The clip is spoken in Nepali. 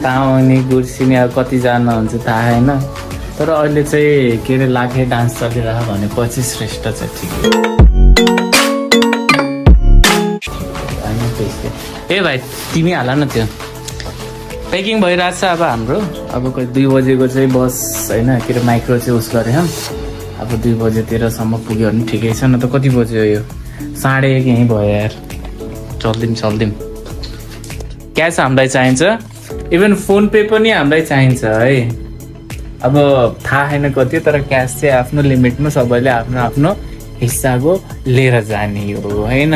तामाङनी गुर्सिनी अब कतिजना हुन्छ थाहा होइन, तर अहिले चाहिँ के अरे लाखे डान्स चलिरह भनेपछि श्रेष्ठ चाहिँ ठिकै। ए भाइ तिमी हाल न त्यो प्याकिङ भइरहेछ अब हाम्रो। अब कोही 2 बजेको चाहिँ बस होइन के अरे माइक्रो चाहिँ उस गरे अब 2 बजेतिरसम्म पुग्यो भने ठिकै छ। न त कति बज्यो यो 1:30 यहीँ भयो यार। चल्दिम क्यास हामीलाई चाहिन्छ, इभन फोन पे पनि हामीलाई चाहिन्छ है। अब थाहा छैन कति, तर क्यास चाहिँ आफ्नो लिमिटमा सबैले आफ्नो आफ्नो हिस्साको लिएर जाने हो होइन।